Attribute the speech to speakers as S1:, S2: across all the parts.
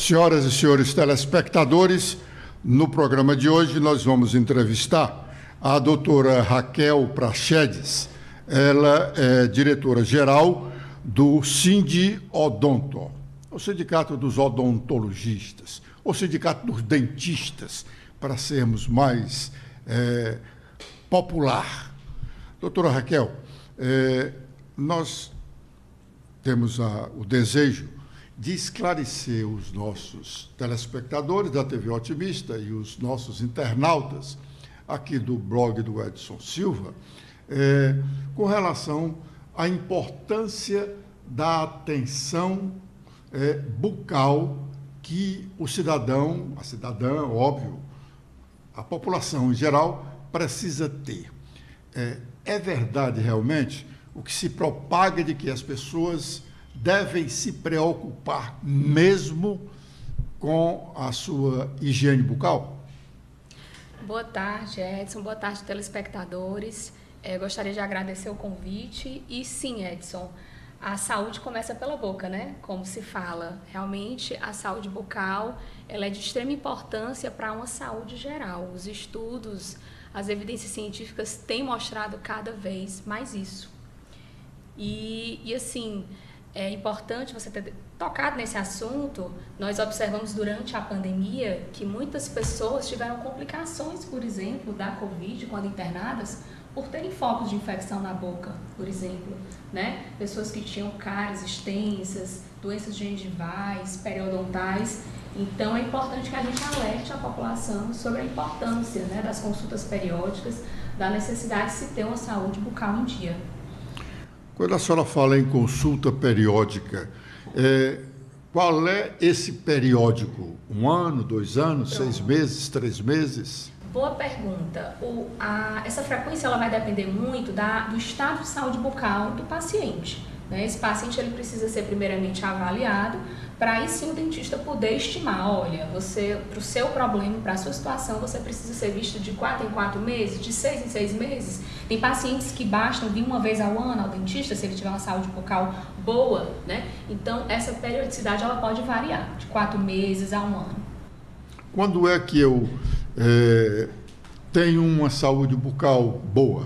S1: Senhoras e senhores telespectadores, no programa de hoje nós vamos entrevistar a doutora Raquel Praxedes. Ela é diretora-geral do Sindodonto, o Sindicato dos Odontologistas, o Sindicato dos Dentistas, para sermos mais popular. Doutora Raquel, nós temos o desejo de esclarecer os nossos telespectadores da TV Otimista e os nossos internautas aqui do blog do Edson Silva, com relação à importância da atenção bucal que o cidadão, a cidadã, óbvio, a população em geral precisa ter. É verdade realmente o que se propaga de que as pessoas devem se preocupar mesmo com a sua higiene bucal?
S2: Boa tarde, Edson. Boa tarde, telespectadores. Gostaria de agradecer o convite. E sim, Edson, a saúde começa pela boca, né? Como se fala. Realmente, a saúde bucal ela é de extrema importância para uma saúde geral. Os estudos, as evidências científicas têm mostrado cada vez mais isso. E assim, é importante você ter tocado nesse assunto. Nós observamos durante a pandemia que muitas pessoas tiveram complicações, por exemplo, da Covid, quando internadas, por terem focos de infecção na boca, por exemplo, né? Pessoas que tinham cáries extensas, doenças gengivais, periodontais. Então, é importante que a gente alerte a população sobre a importância, né, das consultas periódicas, da necessidade de se ter uma saúde bucal em dia.
S1: Quando a senhora fala em consulta periódica, qual é esse periódico? 1 ano, 2 anos, 6 meses, 3 meses?
S2: Boa pergunta. Essa frequência ela vai depender muito do estado de saúde bucal do paciente, né? Esse paciente ele precisa ser primeiramente avaliado para aí sim o dentista poder estimar, olha, para o seu problema, para a sua situação, você precisa ser visto de 4 em 4 meses, de 6 em 6 meses. Tem pacientes que bastam vir uma vez ao ano ao dentista, se ele tiver uma saúde bucal boa, né? Então, essa periodicidade ela pode variar, de 4 meses a 1 ano.
S1: Quando é que eu tenho uma saúde bucal boa?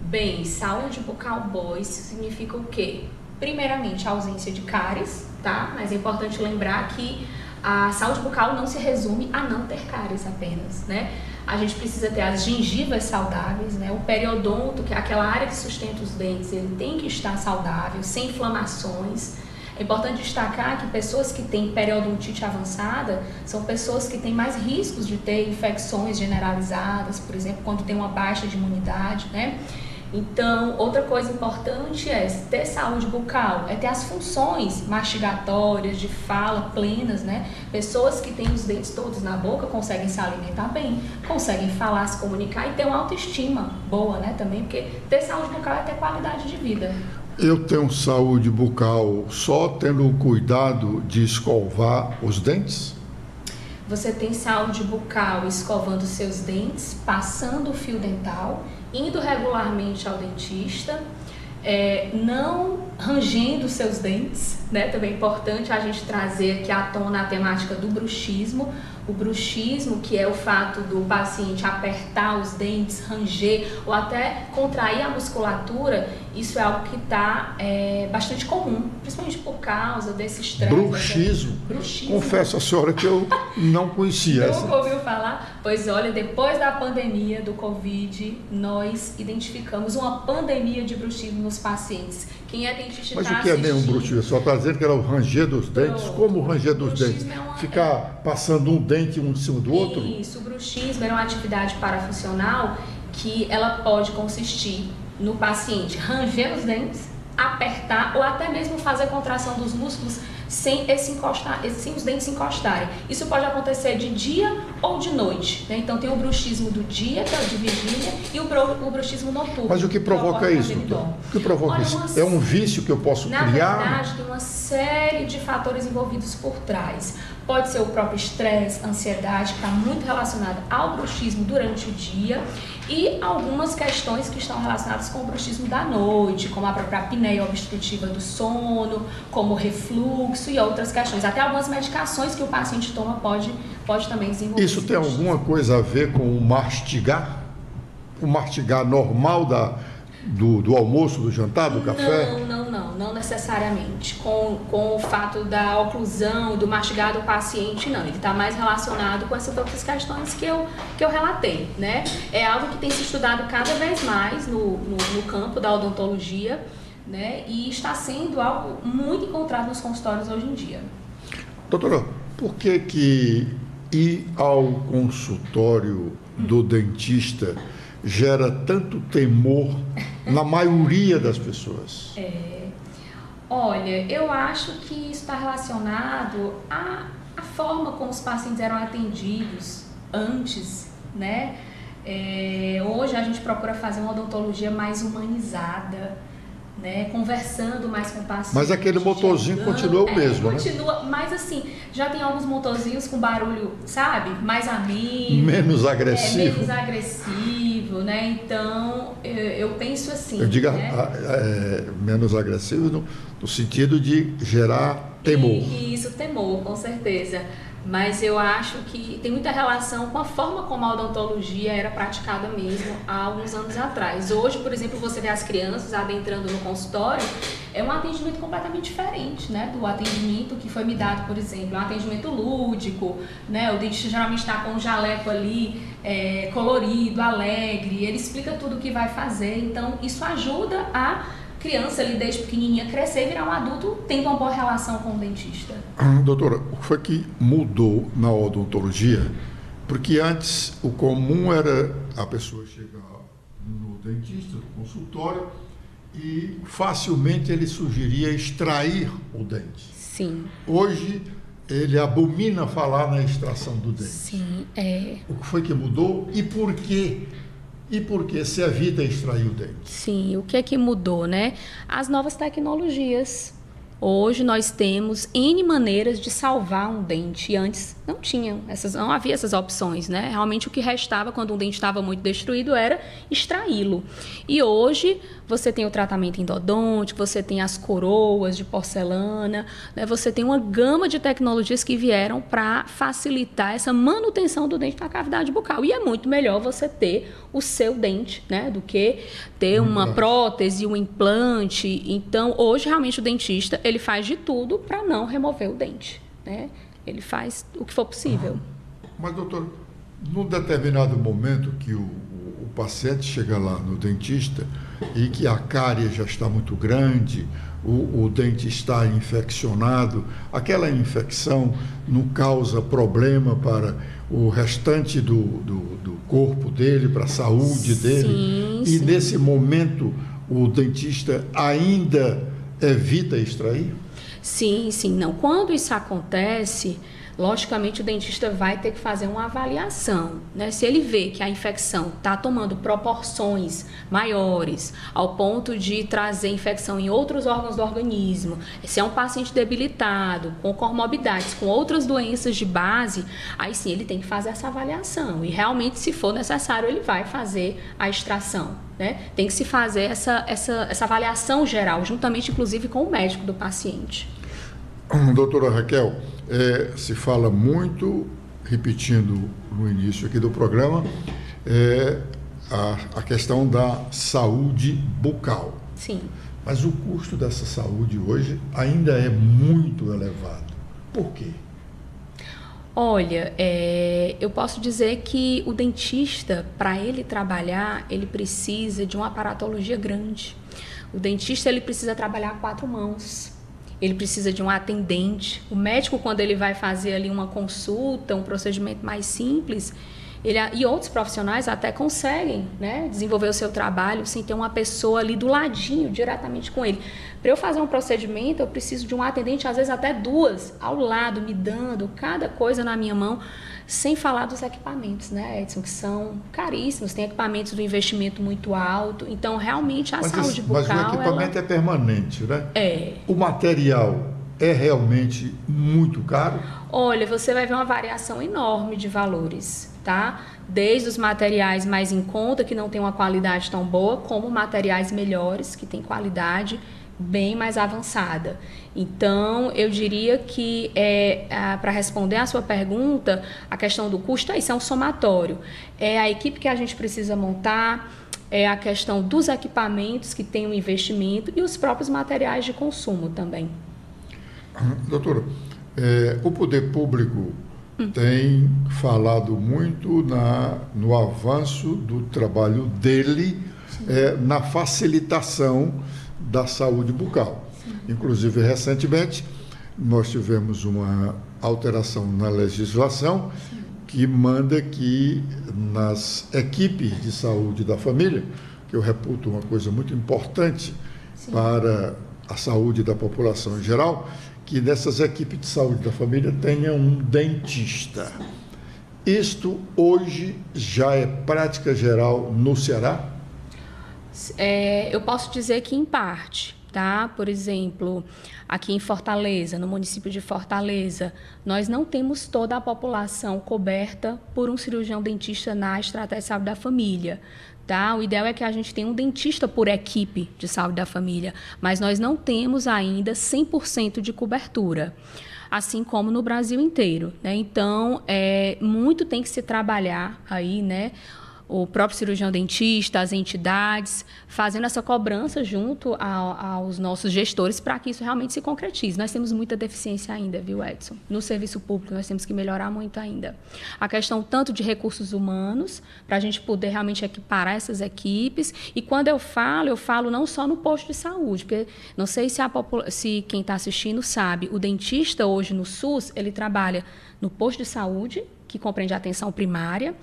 S2: Bem, saúde bucal boa, isso significa o quê? Primeiramente, a ausência de cáries, tá? Mas é importante lembrar que a saúde bucal não se resume a não ter cáries apenas, né? A gente precisa ter as gengivas saudáveis, né? O periodonto, que é aquela área que sustenta os dentes, ele tem que estar saudável, sem inflamações. É importante destacar que pessoas que têm periodontite avançada são pessoas que têm mais riscos de ter infecções generalizadas, por exemplo, quando tem uma baixa de imunidade, né? Então, outra coisa importante é ter saúde bucal, é ter as funções mastigatórias, de fala plenas, né? Pessoas que têm os dentes todos na boca conseguem se alimentar bem, conseguem falar, se comunicar e ter uma autoestima boa, né? Também, porque ter saúde bucal é ter qualidade de vida.
S1: Eu tenho saúde bucal só tendo o cuidado de escovar os dentes?
S2: Você tem saúde bucal escovando seus dentes, passando o fio dental, indo regularmente ao dentista, não rangendo seus dentes, né? Também é importante a gente trazer aqui à tona a temática do bruxismo. O bruxismo, que é o fato do paciente apertar os dentes, ranger ou até contrair a musculatura, isso é algo que está bastante comum, principalmente por causa desse estresse.
S1: Bruxismo?
S2: Bruxismo.
S1: Confesso à senhora que eu não conhecia essa.
S2: Nunca ouviu falar? Pois olha, depois da pandemia do Covid, nós identificamos uma pandemia de bruxismo nos pacientes. Quem é dentista
S1: Mas
S2: está
S1: o que é
S2: assistindo.
S1: mesmo bruxismo? Só está dizendo que era o ranger dos dentes?
S2: Pronto.
S1: Como o ranger dos dentes? Ficar passando um dente um em cima do outro?
S2: Isso, o bruxismo é uma atividade parafuncional que ela pode consistir no paciente ranger os dentes, apertar ou até mesmo fazer contração dos músculos sem os dentes se encostarem. Isso pode acontecer de dia ou de noite, né? Então tem o bruxismo do dia, que é o de vigília, e o bruxismo noturno.
S1: Mas o que provoca isso, então? O que provoca isso? É um vício que eu posso criar?
S2: Na verdade, tem uma série de fatores envolvidos por trás. Pode ser o próprio estresse, ansiedade, que está muito relacionado ao bruxismo durante o dia. E algumas questões que estão relacionadas com o bruxismo da noite, como a própria apneia obstrutiva do sono, como refluxo e outras questões. Até algumas medicações que o paciente toma pode também desenvolver.
S1: Isso tem alguma coisa a ver com o mastigar? O mastigar normal do almoço, do jantar, do café?
S2: Não necessariamente. Com o fato da oclusão, do mastigar do paciente, não. Ele está mais relacionado com essas outras questões que eu relatei, né? É algo que tem se estudado cada vez mais no campo da odontologia, né? E está sendo algo muito encontrado nos consultórios hoje em dia.
S1: Doutora, por que ir ao consultório do dentista gera tanto temor na maioria das pessoas?
S2: Olha, eu acho que isso está relacionado à forma como os pacientes eram atendidos antes, né? Hoje a gente procura fazer uma odontologia mais humanizada, né? Conversando mais com o paciente.
S1: Mas aquele motorzinho continua o mesmo, né?
S2: Continua, mas assim, já tem alguns motorzinhos com barulho, sabe? Mais amigo.
S1: Menos agressivo.
S2: Menos agressivo, né? Então, eu penso assim.
S1: Eu digo
S2: né?
S1: Menos agressivo no sentido de gerar temor.
S2: Isso, temor, com certeza. Mas eu acho que tem muita relação com a forma como a odontologia era praticada mesmo há alguns anos atrás. Hoje, por exemplo, você vê as crianças adentrando no consultório, é um atendimento completamente diferente, né, do atendimento que foi me dado, por exemplo, é um atendimento lúdico, né, o dentista geralmente está com um jaleco ali, colorido, alegre, ele explica tudo o que vai fazer, então isso ajuda a criança ali desde pequenininha crescer e virar um adulto tendo uma boa relação com o dentista.
S1: Doutora, o que foi que mudou na odontologia? Porque antes o comum era a pessoa chegar no dentista, no consultório, e facilmente ele sugeria extrair o dente.
S2: Sim.
S1: Hoje ele abomina falar na extração do dente.
S2: Sim,
S1: O que foi que mudou e por quê? E por que se evita extrair o dente?
S2: Sim, o que é que mudou, né? As novas tecnologias. Hoje nós temos N maneiras de salvar um dente. E antes não havia essas opções, né? Realmente o que restava quando um dente estava muito destruído era extraí-lo. E hoje você tem o tratamento endodôntico, você tem as coroas de porcelana, né? Você tem uma gama de tecnologias que vieram para facilitar essa manutenção do dente na cavidade bucal. E é muito melhor você ter o seu dente, né? Do que ter uma prótese, um implante. Então, hoje, realmente, o dentista ele faz de tudo para não remover o dente, né? Ele faz o que for possível.
S1: Mas, doutor, num determinado momento que o paciente chega lá no dentista e que a cárie já está muito grande, o dente está infeccionado, aquela infecção não causa problema para o restante do corpo dele, para a saúde dele.
S2: Sim,
S1: e
S2: sim.
S1: Nesse momento o dentista ainda evita extrair?
S2: Sim, não. Quando isso acontece, logicamente o dentista vai ter que fazer uma avaliação, né? Se ele vê que a infecção está tomando proporções maiores, ao ponto de trazer infecção em outros órgãos do organismo, se é um paciente debilitado, com comorbidades, com outras doenças de base, aí sim ele tem que fazer essa avaliação. E realmente, se for necessário, ele vai fazer a extração, né? Tem que se fazer essa avaliação geral, juntamente inclusive com o médico do paciente.
S1: Doutora Raquel, se fala muito, repetindo no início aqui do programa, a questão da saúde bucal.
S2: Sim.
S1: Mas o custo dessa saúde hoje ainda é muito elevado. Por quê?
S2: Olha, eu posso dizer que o dentista, para ele trabalhar, ele precisa de uma aparatologia grande. O dentista ele precisa trabalhar a 4 mãos. Ele precisa de um atendente. O médico, quando ele vai fazer ali uma consulta, um procedimento mais simples, e outros profissionais até conseguem, né, desenvolver o seu trabalho sem ter uma pessoa ali do ladinho, diretamente com ele. Para eu fazer um procedimento, eu preciso de um atendente, às vezes até 2, ao lado, me dando cada coisa na minha mão, sem falar dos equipamentos, né, Edson, que são caríssimos, tem equipamentos do investimento muito alto, então realmente a saúde bucal...
S1: Mas o equipamento é permanente, né?
S2: É.
S1: O material é realmente muito caro?
S2: Olha, você vai ver uma variação enorme de valores. tá? Desde os materiais mais em conta, que não tem uma qualidade tão boa, como materiais melhores, que têm qualidade bem mais avançada. Então, eu diria que, para responder a sua pergunta, a questão do custo, isso é um somatório. É a equipe que a gente precisa montar, é a questão dos equipamentos que tem um investimento e os próprios materiais de consumo também.
S1: Doutora, o poder público tem falado muito no avanço do trabalho dele na facilitação da saúde bucal. Sim. Inclusive, recentemente, nós tivemos uma alteração na legislação que manda que nas equipes de saúde da família, que eu reputo uma coisa muito importante para a saúde da população em geral, que nessas equipes de saúde da família tenha um dentista. Isto hoje já é prática geral no Ceará?
S2: Eu posso dizer que em parte, tá? Por exemplo, aqui em Fortaleza, no município de Fortaleza, nós não temos toda a população coberta por um cirurgião dentista na estratégia de saúde da família. Tá? O ideal é que a gente tenha um dentista por equipe de saúde da família, mas nós não temos ainda 100% de cobertura, assim como no Brasil inteiro, né? Então, muito tem que se trabalhar aí, né? O próprio cirurgião dentista, as entidades, fazendo essa cobrança junto aos nossos gestores para que isso realmente se concretize. Nós temos muita deficiência ainda, viu, Edson? No serviço público nós temos que melhorar muito ainda. A questão tanto de recursos humanos, para a gente poder realmente equiparar essas equipes. E quando eu falo não só no posto de saúde, porque não sei se quem está assistindo sabe, o dentista hoje no SUS, ele trabalha no posto de saúde, que compreende a atenção primária.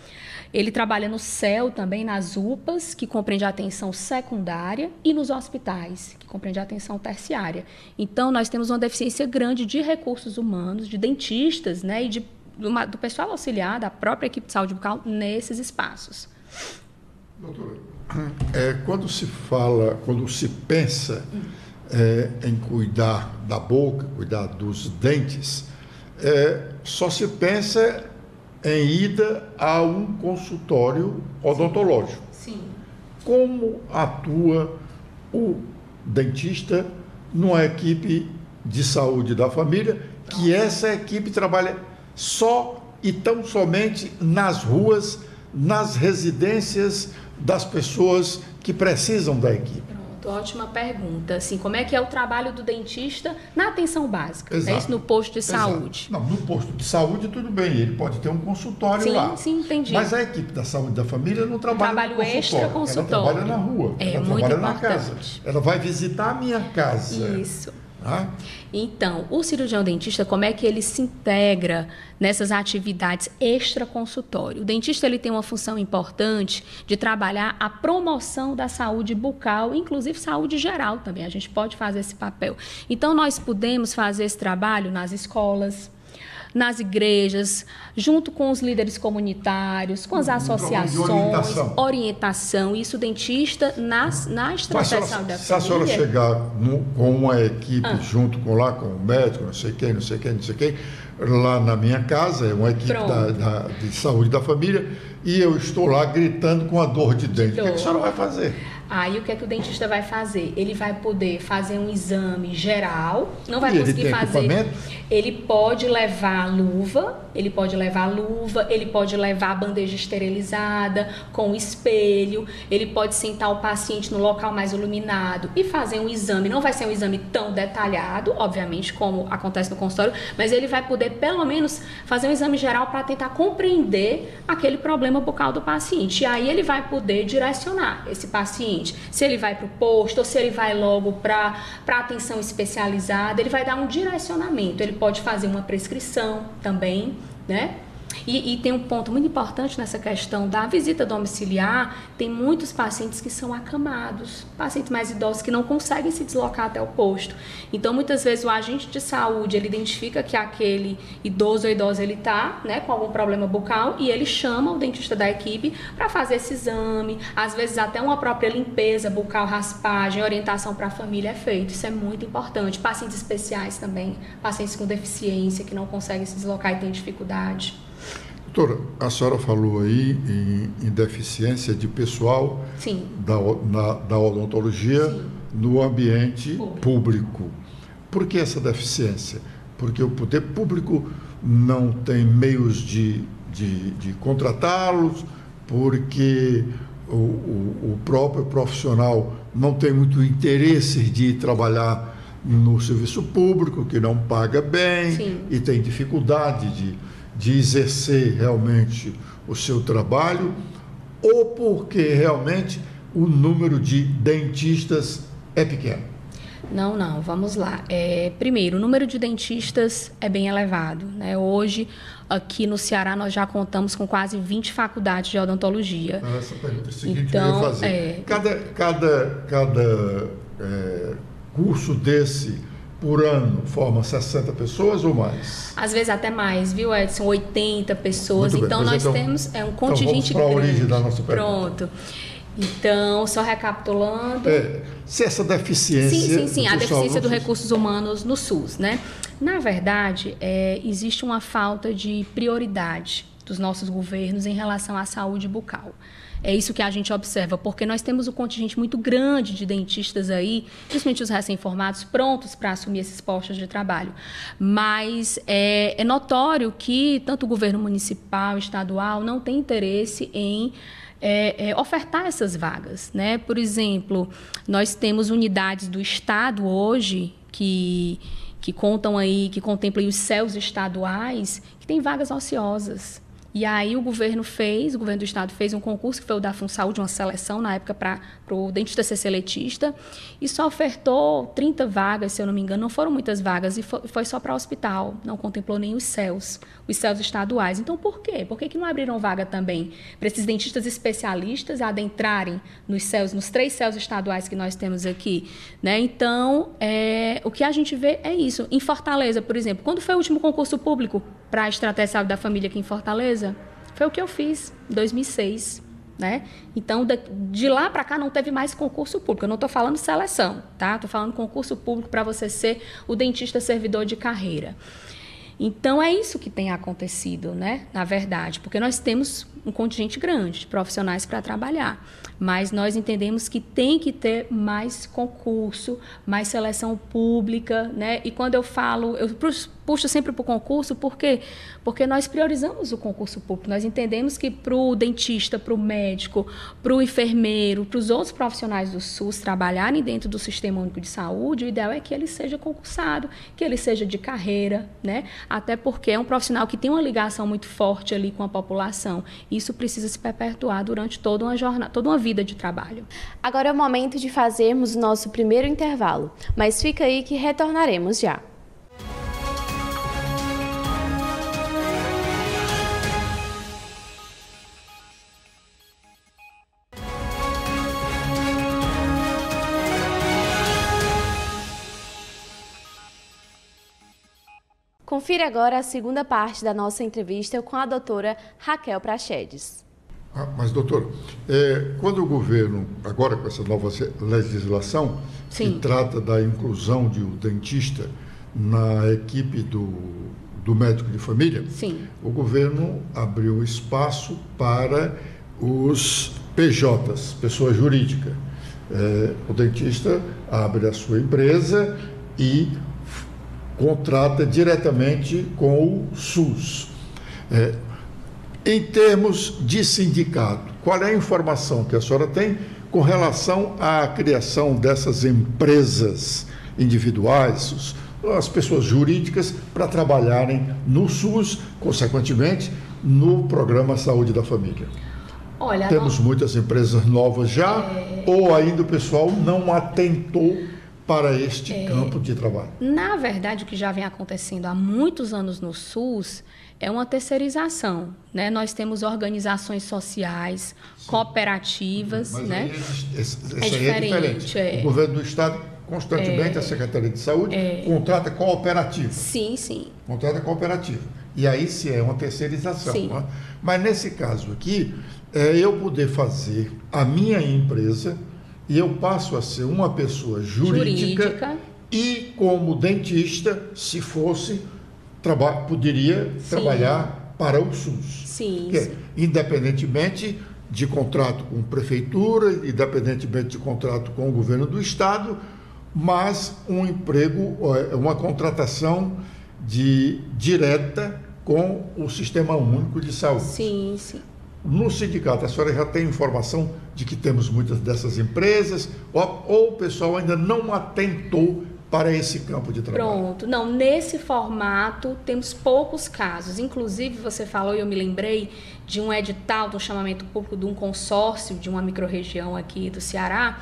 S2: Ele trabalha no CEL também, nas UPAs, que compreende a atenção secundária, e nos hospitais, que compreende a atenção terciária. Então, nós temos uma deficiência grande de recursos humanos, de dentistas, né, e do pessoal auxiliar, da própria equipe de saúde bucal, nesses espaços.
S1: Doutora, quando se pensa em cuidar da boca, cuidar dos dentes, só se pensa em ida a um consultório odontológico.
S2: Sim.
S1: Como atua o dentista numa equipe de saúde da família, que essa equipe trabalha só e tão somente nas ruas, nas residências das pessoas que precisam da equipe?
S2: Ótima pergunta. Assim, como é que é o trabalho do dentista na atenção básica?
S1: Exato.
S2: É isso, no posto de saúde?
S1: Não, no posto de saúde tudo bem, ele pode ter um consultório lá.
S2: Sim, entendi.
S1: Mas a equipe da saúde da família não trabalha no consultório.
S2: Extra-consultório.
S1: Ela trabalha na rua, ela
S2: muito
S1: trabalha
S2: importante.
S1: na casa. Ela vai visitar a minha casa.
S2: Isso. Então, o cirurgião dentista, como é que ele se integra nessas atividades extra-consultório? O dentista ele tem uma função importante de trabalhar a promoção da saúde bucal, inclusive saúde geral também. A gente pode fazer esse papel. Então, nós podemos fazer esse trabalho nas escolas, nas igrejas, junto com os líderes comunitários, com as associações, orientação. Isso o dentista na estratégia de saúde da família.
S1: Se a senhora chegar com uma equipe junto com o médico, não sei quem, lá na minha casa, é uma equipe de saúde da família, e eu estou lá gritando com a dor de dente, o que a senhora vai fazer?
S2: Aí o que é que o dentista vai fazer? Ele vai poder fazer um exame geral, não vai conseguir fazer. Ele pode levar luva, ele pode levar bandeja esterilizada, com espelho, ele pode sentar o paciente no local mais iluminado e fazer um exame. Não vai ser um exame tão detalhado, obviamente, como acontece no consultório, mas ele vai poder, pelo menos, fazer um exame geral para tentar compreender aquele problema bucal do paciente. E aí ele vai poder direcionar esse paciente. Se ele vai para o posto ou se ele vai logo para atenção especializada, ele vai dar um direcionamento. Ele pode fazer uma prescrição também, né? E tem um ponto muito importante nessa questão da visita domiciliar. Tem muitos pacientes que são acamados, pacientes mais idosos que não conseguem se deslocar até o posto. Então, muitas vezes o agente de saúde, ele identifica que aquele idoso ou idosa, ele está, né, com algum problema bucal, e ele chama o dentista da equipe para fazer esse exame. Às vezes até uma própria limpeza bucal, raspagem, orientação para a família é feito. Isso é muito importante. Pacientes especiais também, pacientes com deficiência que não conseguem se deslocar e têm dificuldade.
S1: Doutora, a senhora falou aí em deficiência de pessoal
S2: Sim.
S1: da odontologia
S2: Sim.
S1: no ambiente público. Por que essa deficiência? Porque o poder público não tem meios de contratá-los, porque o próprio profissional não tem muito interesse de trabalhar no serviço público, que não paga bem.
S2: Sim.
S1: E tem dificuldade de exercer realmente o seu trabalho, ou porque realmente o número de dentistas é pequeno?
S2: Não, vamos lá. Primeiro, o número de dentistas é bem elevado, né? Hoje, aqui no Ceará, nós já contamos com quase 20 faculdades de odontologia.
S1: Essa pergunta é a seguinte
S2: Então,
S1: que eu ia fazer. Cada curso desse por ano forma 60 pessoas ou mais?
S2: Às vezes até mais, viu, Edson? 80 pessoas.
S1: Muito bem,
S2: Então, nós temos um contingente
S1: vamos para a
S2: grande.
S1: origem da nossa pergunta.
S2: Pronto. Então, só recapitulando.
S1: Se essa deficiência...
S2: Sim, a deficiência dos recursos humanos no SUS, né? Na verdade, existe uma falta de prioridade dos nossos governos em relação à saúde bucal. É isso que a gente observa, porque nós temos um contingente muito grande de dentistas aí, principalmente os recém-formados, prontos para assumir esses postos de trabalho. Mas é notório que tanto o governo municipal, estadual, não tem interesse em ofertar essas vagas, né? Por exemplo, nós temos unidades do Estado hoje que contam aí, que contemplam os CELs estaduais, que tem vagas ociosas. E aí o governo do Estado fez um concurso, que foi o da FunSaúde, uma seleção na época para o dentista ser seletista, e só ofertou 30 vagas, se eu não me engano, não foram muitas vagas, e foi só para hospital, não contemplou nem os CELs estaduais. Então, por quê? Por que não abriram vaga também para esses dentistas especialistas adentrarem nos CELs, nos 3 CELs estaduais que nós temos aqui, né? Então, o que a gente vê é isso. Em Fortaleza, por exemplo, quando foi o último concurso público para a Estratégia de Saúde da Família aqui em Fortaleza? Foi o que eu fiz em 2006, né? Então, de lá para cá não teve mais concurso público. Eu não estou falando seleção, tá? Estou falando concurso público para você ser o dentista servidor de carreira. Então, é isso que tem acontecido, né? Na verdade, porque nós temos um contingente grande de profissionais para trabalhar, mas nós entendemos que tem que ter mais concurso, mais seleção pública, né? E quando eu falo, eu puxo sempre para o concurso, por quê? Porque nós priorizamos o concurso público, nós entendemos que para o dentista, para o médico, para o enfermeiro, para os outros profissionais do SUS trabalharem dentro do Sistema Único de Saúde, o ideal é que ele seja concursado, que ele seja de carreira, né? Até porque é um profissional que tem uma ligação muito forte ali com a população. Isso precisa se perpetuar durante toda uma jornada, toda uma vida de trabalho.
S3: Agora é o momento de fazermos o nosso primeiro intervalo, mas fica aí que retornaremos já. Confira agora a segunda parte da nossa entrevista com a doutora Raquel Prachedes.
S1: Mas, doutor, quando o governo, agora com essa nova legislação, que trata da inclusão de um dentista na equipe do médico de família, o governo abriu espaço para os PJs, pessoa jurídica. O dentista abre a sua empresa e contrata diretamente com o SUS. Em termos de sindicato, qual é a informação que a senhora tem com relação à criação dessas empresas individuais, as pessoas jurídicas, para trabalharem no SUS, consequentemente, no Programa Saúde da Família?
S2: Olha,
S1: temos muitas empresas novas já, ou ainda o pessoal não atentou para este campo de trabalho?
S2: Na verdade, o que já vem acontecendo há muitos anos no SUS é uma terceirização, né? Nós temos organizações sociais, cooperativas,
S1: mas
S2: né?
S1: Aí é diferente. O governo do Estado, constantemente, a Secretaria de Saúde, contrata cooperativa.
S2: Sim.
S1: Contrata cooperativa. E aí sim é uma terceirização. Né? Mas nesse caso aqui, eu poder fazer a minha empresa e eu passo a ser uma pessoa jurídica. E como dentista, se fosse, poderia trabalhar para o SUS.
S2: Sim,
S1: Que
S2: sim.
S1: independentemente de contrato com prefeitura, independentemente de contrato com o governo do estado, mas um emprego, uma contratação direta com o Sistema Único de Saúde.
S2: Sim, sim.
S1: No sindicato, a senhora já tem informação de que temos muitas dessas empresas, ou o pessoal ainda não atentou para esse campo de trabalho?
S2: Pronto. Não, nesse formato temos poucos casos. Inclusive, você falou e eu me lembrei de um edital, de um chamamento público de um consórcio de uma microrregião aqui do Ceará,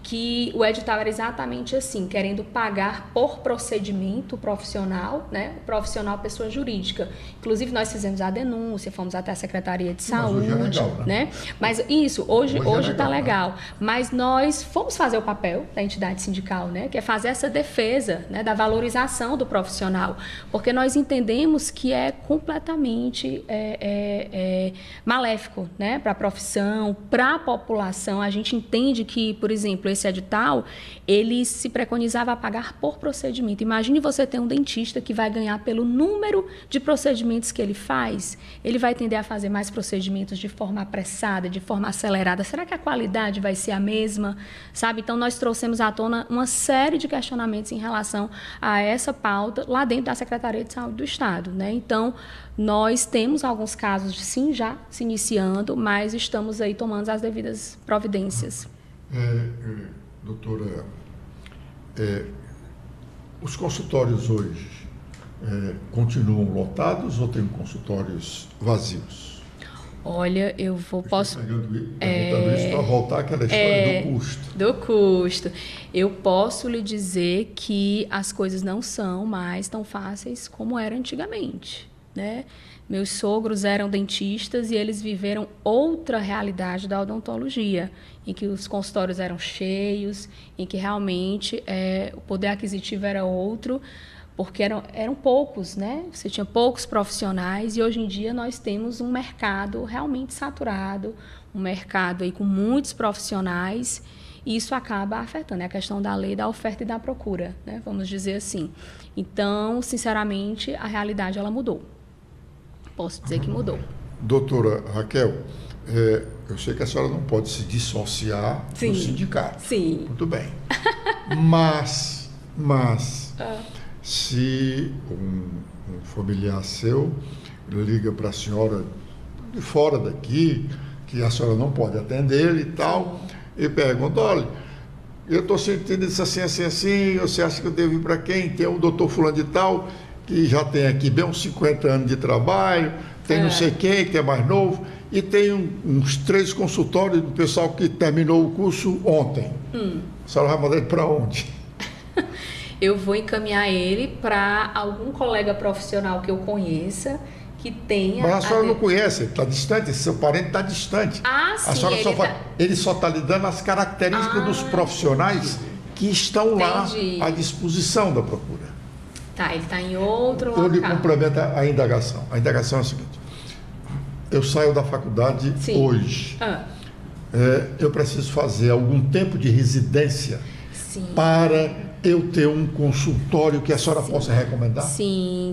S2: que o edital era exatamente assim, querendo pagar por procedimento profissional, né? O profissional pessoa jurídica. Inclusive, nós fizemos a denúncia, fomos até a Secretaria de Saúde,
S1: hoje é legal,
S2: né? Mas isso, hoje tá legal.
S1: Né?
S2: Mas nós fomos fazer o papel da entidade sindical, né? Que é fazer essa defesa, né? Da valorização do profissional. Porque nós entendemos que é completamente maléfico, né? Para a profissão, para a população. A gente entende que, por exemplo, esse edital, ele se preconizava a pagar por procedimento. Imagine você ter um dentista que vai ganhar pelo número de procedimentos que ele faz, ele vai tender a fazer mais procedimentos de forma apressada, de forma acelerada. Será que a qualidade vai ser a mesma? Sabe? Então, nós trouxemos à tona uma série de questionamentos em relação a essa pauta lá dentro da Secretaria de Saúde do Estado, né? Então, nós temos alguns casos, sim, já se iniciando, mas estamos aí tomando as devidas providências.
S1: Doutora, os consultórios hoje continuam lotados ou tem consultórios vazios?
S2: Olha, posso
S1: perguntando isso para voltar àquela história do custo.
S2: Do custo. Eu posso lhe dizer que as coisas não são mais tão fáceis como era antigamente, né? Meus sogros eram dentistas e eles viveram outra realidade da odontologia, em que os consultórios eram cheios, em que realmente o poder aquisitivo era outro, porque eram poucos, né? Você tinha poucos profissionais e hoje em dia nós temos um mercado realmente saturado, um mercado aí com muitos profissionais e isso acaba afetando a questão da lei, da oferta e da procura, né? Vamos dizer assim. Então, sinceramente, a realidade ela mudou. Posso dizer que mudou.
S1: Doutora Raquel, eu sei que a senhora não pode se dissociar do sindicato.
S2: Sim.
S1: Muito bem. Mas se um familiar seu liga para a senhora de fora daqui, que a senhora não pode atender e tal, e pergunta, olha, eu estou sentindo isso assim, você acha que eu devo ir para quem? Tem um doutor fulano de tal, que já tem aqui bem uns 50 anos de trabalho, tem não sei quem, que é mais novo, e tem uns 3 consultórios do pessoal que terminou o curso ontem. A senhora vai mandar ele para onde?
S2: Eu vou encaminhar ele para algum colega profissional que eu conheça, que tenha...
S1: Mas a senhora não conhece, ele está distante, seu parente está distante.
S2: Sim,
S1: a senhora ele só está lhe dando as características dos profissionais que estão lá à disposição da procura.
S2: Tá, ele está em outro local.
S1: Eu lhe complemento a indagação. A indagação é a seguinte: eu saio da faculdade hoje. Eu preciso fazer algum tempo de residência para eu ter um consultório que a senhora possa recomendar?
S2: Sim.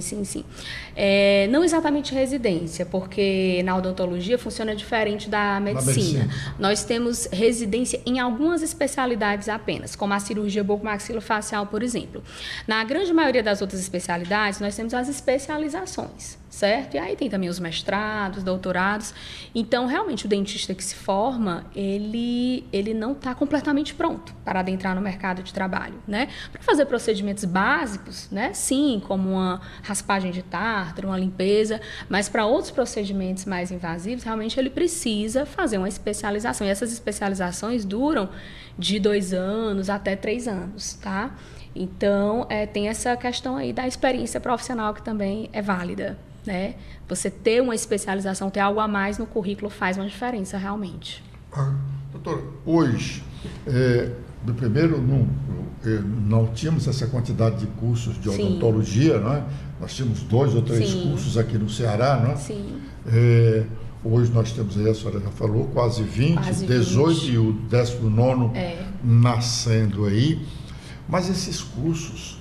S2: Não exatamente residência, porque na odontologia funciona diferente da medicina. Nós temos residência em algumas especialidades apenas, como a cirurgia bucomaxilofacial, por exemplo. Na grande maioria das outras especialidades, nós temos as especializações, certo? E aí tem também os mestrados, doutorados. Então, realmente, o dentista que se forma, ele não está completamente pronto para adentrar no mercado de trabalho, né? Para fazer procedimentos básicos, né? Sim, como uma raspagem de tártaro, uma limpeza, mas para outros procedimentos mais invasivos, realmente ele precisa fazer uma especialização. E essas especializações duram de 2 anos até 3 anos, tá? Então, tem essa questão aí da experiência profissional que também é válida, né? Você ter uma especialização, ter algo a mais no currículo faz uma diferença realmente.
S1: Doutora, hoje, primeiro não tínhamos essa quantidade de cursos de odontologia, não é? Nós tínhamos 2 ou 3 cursos aqui no Ceará, não é?
S2: Sim.
S1: Hoje nós temos aí, a senhora já falou, quase 20, 18 e o 19º nascendo aí. Mas esses cursos,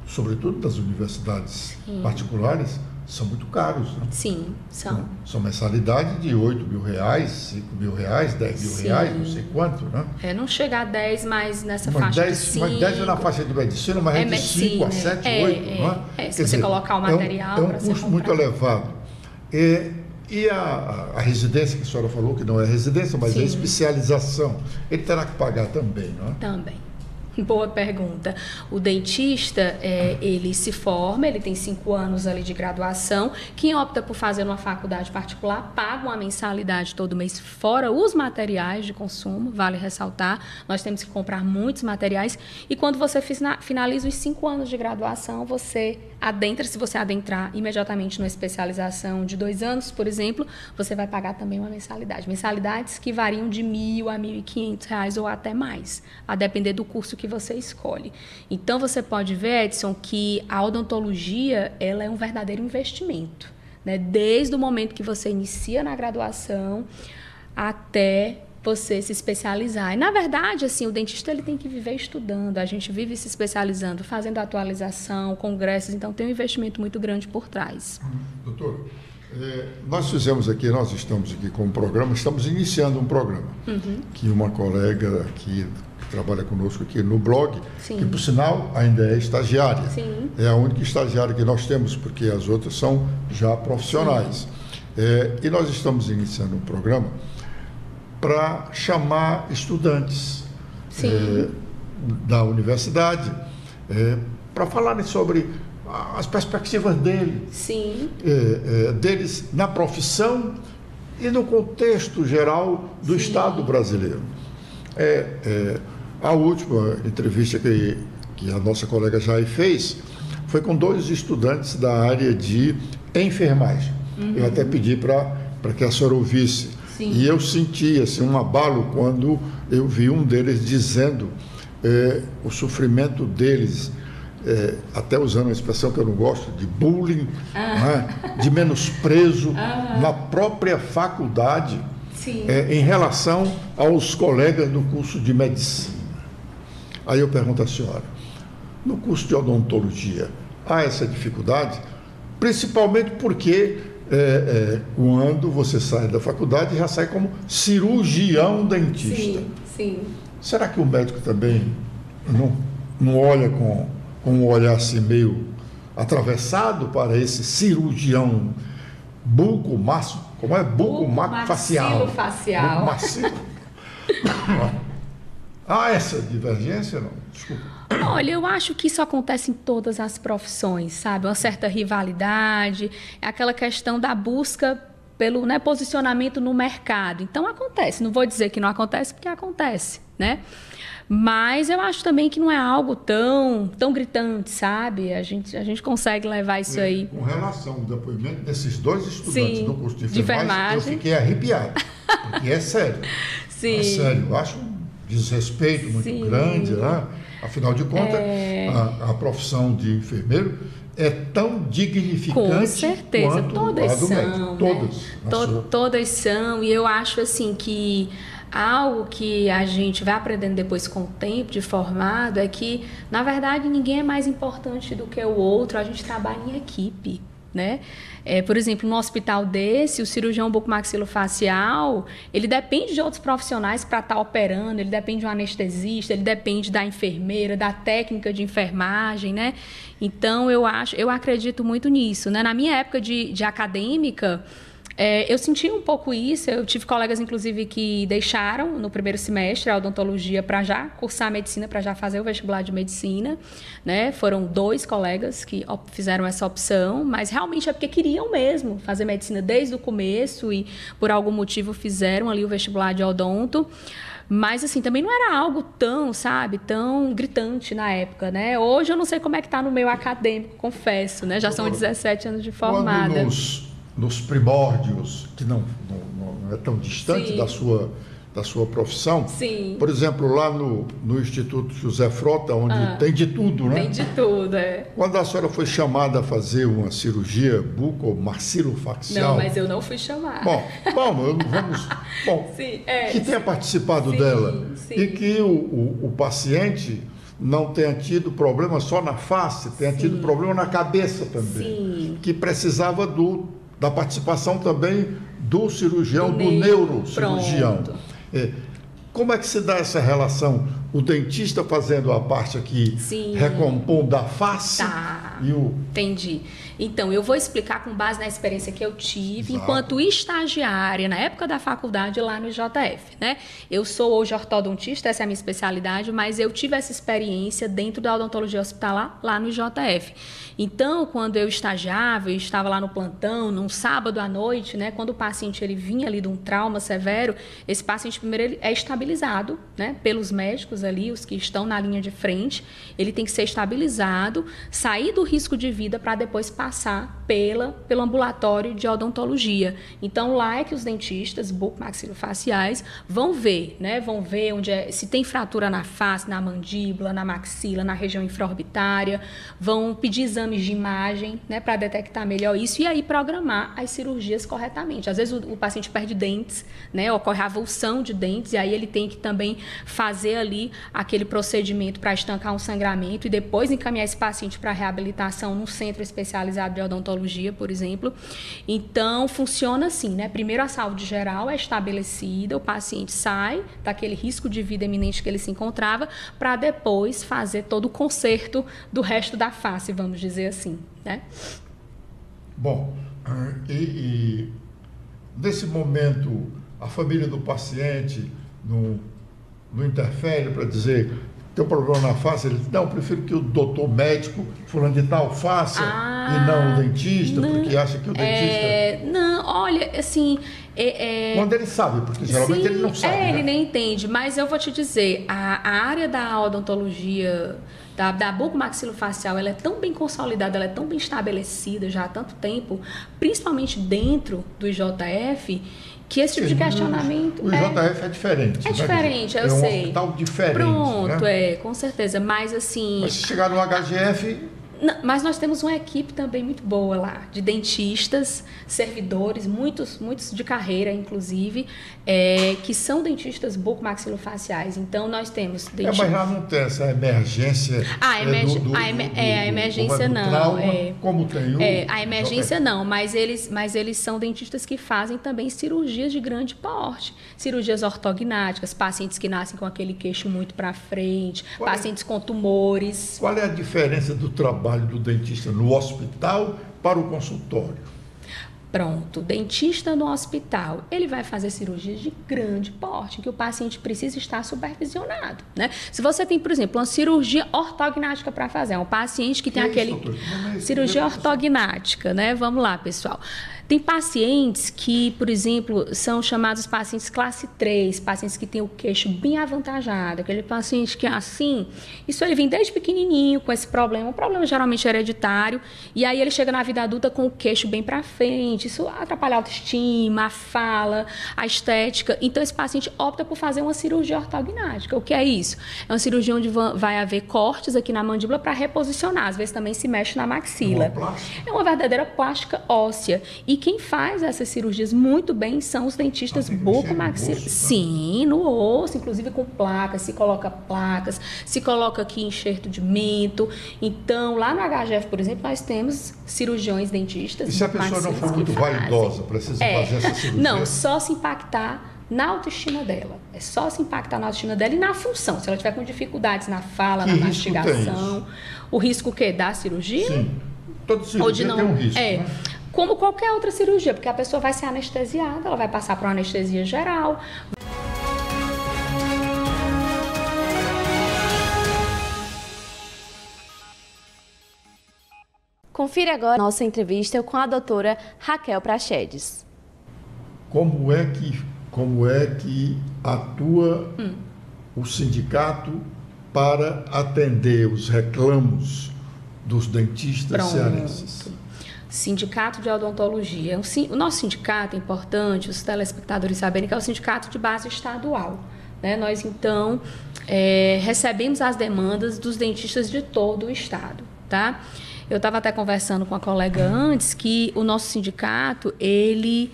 S1: sobretudo das universidades particulares, são muito caros, né?
S2: Sim, são.
S1: São mensalidade de R$8.000, R$5.000, R$10.000, não sei quanto, né?
S2: Não chega a 10, mas nessa faixa de 5.
S1: Mas 10 é na faixa de medicina, mas é de 5 a 7, 8, não é?
S2: Se você colocar o material.
S1: É um custo muito elevado. E a residência, que a senhora falou, que não é residência, mas é especialização, ele terá que pagar também, não é?
S2: Também. Boa pergunta. O dentista, ele se forma, ele tem 5 anos ali de graduação. Quem opta por fazer uma faculdade particular paga uma mensalidade todo mês, fora os materiais de consumo, vale ressaltar. Nós temos que comprar muitos materiais. E quando você finaliza os 5 anos de graduação, você adentra, se você adentrar imediatamente numa especialização de 2 anos, por exemplo, você vai pagar também uma mensalidade. Mensalidades que variam de R$1.000 a R$1.500 ou até mais, a depender do curso que você escolhe. Então, você pode ver, Edson, que a odontologia ela é um verdadeiro investimento, né? Desde o momento que você inicia na graduação até você se especializar. E, na verdade, assim, o dentista ele tem que viver estudando, a gente vive se especializando, fazendo atualização, congressos, então tem um investimento muito grande por trás.
S1: Doutor, nós estamos aqui com um programa, estamos iniciando um programa, que uma colega aqui que trabalha conosco aqui no blog, que por sinal ainda é estagiária.
S2: Sim.
S1: É a única estagiária que nós temos, porque as outras são já profissionais. E nós estamos iniciando um programa para chamar estudantes da universidade para falarem sobre as perspectivas deles na profissão e no contexto geral do Estado brasileiro. A última entrevista que a nossa colega Jair fez foi com 2 estudantes da área de enfermagem. Eu até pedi para que a senhora ouvisse. E eu senti assim, um abalo quando eu vi um deles dizendo o sofrimento deles, até usando uma expressão que eu não gosto, de bullying, né? De menosprezo na própria faculdade em relação aos colegas do curso de medicina. Aí eu pergunto à senhora, no curso de odontologia há essa dificuldade? Principalmente porque quando você sai da faculdade, já sai como cirurgião dentista.
S2: Sim.
S1: Será que o médico também não olha com um olhar assim meio atravessado para esse cirurgião bucomaxilofacial? Há essa divergência? Não? Desculpa.
S2: Olha, eu acho que isso acontece em todas as profissões, sabe? Uma certa rivalidade, aquela questão da busca pelo posicionamento no mercado. Então, acontece. Não vou dizer que não acontece, porque acontece, né? Mas eu acho também que não é algo tão gritante, sabe? A gente consegue levar isso aí.
S1: Com relação ao depoimento desses 2 estudantes do curso de enfermagem, eu fiquei arrepiado, porque é sério.
S2: Sim.
S1: É sério, eu acho um desrespeito muito grande, né? Afinal de contas, a profissão de enfermeiro é tão dignificante
S2: com certeza,
S1: quanto
S2: todas
S1: a do
S2: são,
S1: médico.
S2: Todas são, e eu acho assim que algo que a gente vai aprendendo depois com o tempo de formado é que, na verdade, ninguém é mais importante do que o outro, a gente trabalha em equipe, né? Por exemplo, num hospital desse, o cirurgião bucomaxilofacial, ele depende de outros profissionais para estar operando, ele depende de um anestesista, ele depende da enfermeira, da técnica de enfermagem, né? Então, eu acredito muito nisso, né? Na minha época de acadêmica, eu senti um pouco isso. Eu tive colegas, inclusive, que deixaram no primeiro semestre a odontologia para já cursar medicina, para já fazer o vestibular de medicina, né? Foram 2 colegas que fizeram essa opção, mas realmente é porque queriam mesmo fazer medicina desde o começo e, por algum motivo, fizeram ali o vestibular de odonto. Mas, assim, também não era algo tão gritante na época, né? Hoje eu não sei como é que está no meio acadêmico, confesso, né? Já são 17 anos de formada.
S1: Nos primórdios, que não é tão distante da sua profissão.
S2: Sim.
S1: Por exemplo, lá no Instituto José Frota, onde tem de tudo, né?
S2: Tem de tudo,
S1: Quando a senhora foi chamada a fazer uma cirurgia bucomaxilofacial...
S2: Não, mas eu não fui chamada.
S1: Bom, vamos... Sim,
S2: que
S1: tenha participado dela. Sim. E que o paciente não tenha tido problema só na face, tenha tido problema na cabeça também. Que precisava da participação também do cirurgião, do neurocirurgião. Como é que se dá essa relação? O dentista fazendo a parte aqui, recompondo a face e o...
S2: Entendi. Então, eu vou explicar com base na experiência que eu tive enquanto estagiária, na época da faculdade lá no IJF, né? Eu sou hoje ortodontista, essa é a minha especialidade, mas eu tive essa experiência dentro da odontologia hospitalar lá no IJF. Então, quando eu estagiava, eu estava lá no plantão, num sábado à noite, né? Quando o paciente ele vinha ali de um trauma severo, esse paciente primeiro ele é estabilizado, né? Pelos médicos ali, os que estão na linha de frente, ele tem que ser estabilizado, sair do risco de vida para depois passar pelo ambulatório de odontologia. Então, lá é que os dentistas bucomaxilofaciais vão ver, né? Vão ver se tem fratura na face, na mandíbula, na maxila, na região infraorbitária, vão pedir exames de imagem, né? Para detectar melhor isso e aí programar as cirurgias corretamente. Às vezes o paciente perde dentes, né? Ocorre a avulsão de dentes e aí ele tem que também fazer ali aquele procedimento para estancar um sangramento e depois encaminhar esse paciente para reabilitação num centro especializado de odontologia, por exemplo. Então, funciona assim, né? Primeiro a saúde geral é estabelecida, o paciente sai daquele risco de vida iminente que ele se encontrava para depois fazer todo o conserto do resto da face, vamos dizer assim, né?
S1: Bom, e nesse momento, a família do paciente não interfere para dizer tem um problema na face? Ele diz, não, eu prefiro que o doutor médico, fulano de tal, faça e não o dentista, porque acha que o dentista...
S2: Não, olha, assim...
S1: Quando ele sabe, porque geralmente ele não sabe.
S2: Ele nem entende, mas eu vou te dizer, a área da odontologia, da bucomaxilofacial, ela é tão bem consolidada, ela é tão bem estabelecida já há tanto tempo, principalmente dentro do IJF, que esse tipo de questionamento...
S1: O IJF é diferente.
S2: É diferente,
S1: eu sei. É um hospital diferente.
S2: Pronto,
S1: né?
S2: Com certeza. Mas assim...
S1: Mas se chegar no HGF...
S2: Não, mas nós temos uma equipe também muito boa lá, de dentistas, servidores, muitos de carreira, inclusive, que são dentistas bucomaxilofaciais. Então, nós temos...
S1: Mas lá não tem essa emergência...
S2: a emergência não.
S1: Trauma, como tem o...
S2: a emergência não, mas eles são dentistas que fazem também cirurgias de grande porte. Cirurgias ortognáticas, pacientes que nascem com aquele queixo muito para frente, pacientes com tumores.
S1: Qual é a diferença do trabalho do dentista no hospital para o consultório?
S2: Pronto, dentista no hospital, ele vai fazer cirurgias de grande porte, que o paciente precisa estar supervisionado, né? Se você tem, por exemplo, uma cirurgia ortognática para fazer, um paciente que tem cirurgia ortognática, né? Vamos lá, pessoal. Tem pacientes que, por exemplo, são chamados pacientes classe 3, pacientes que têm o queixo bem avantajado, aquele paciente que é assim, isso ele vem desde pequenininho com esse problema, um problema geralmente hereditário, e aí ele chega na vida adulta com o queixo bem para frente, isso atrapalha a autoestima, a fala, a estética, então esse paciente opta por fazer uma cirurgia ortognática. O que é isso? É uma cirurgia onde vai haver cortes aqui na mandíbula para reposicionar, às vezes também se mexe na maxila. É uma verdadeira plástica óssea. E quem faz essas cirurgias muito bem são os dentistas bucomaxilares. Sim, no osso, inclusive com placas, se coloca aqui enxerto de mento. Então, lá no HGF, por exemplo, nós temos cirurgiões dentistas.
S1: E se a pessoa não for muito vaidosa, precisa fazer essa cirurgia?
S2: Não, só se impactar na autoestima dela. É só se impactar na autoestima dela e na função. Se ela tiver com dificuldades na fala, na mastigação. O risco o quê? Da cirurgia?
S1: Sim. Toda cirurgia tem um risco, né?
S2: Como qualquer outra cirurgia, porque a pessoa vai ser anestesiada, ela vai passar por uma anestesia geral.
S3: Confira agora nossa entrevista com a doutora Raquel Prachedes.
S1: Como é que atua o sindicato para atender os reclamos dos dentistas cearenses?
S2: Sindicato de Odontologia. O nosso sindicato é importante, os telespectadores saberem que é o sindicato de base estadual, né? Nós, então, recebemos as demandas dos dentistas de todo o estado, tá? Eu estava até conversando com a colega antes que o nosso sindicato, ele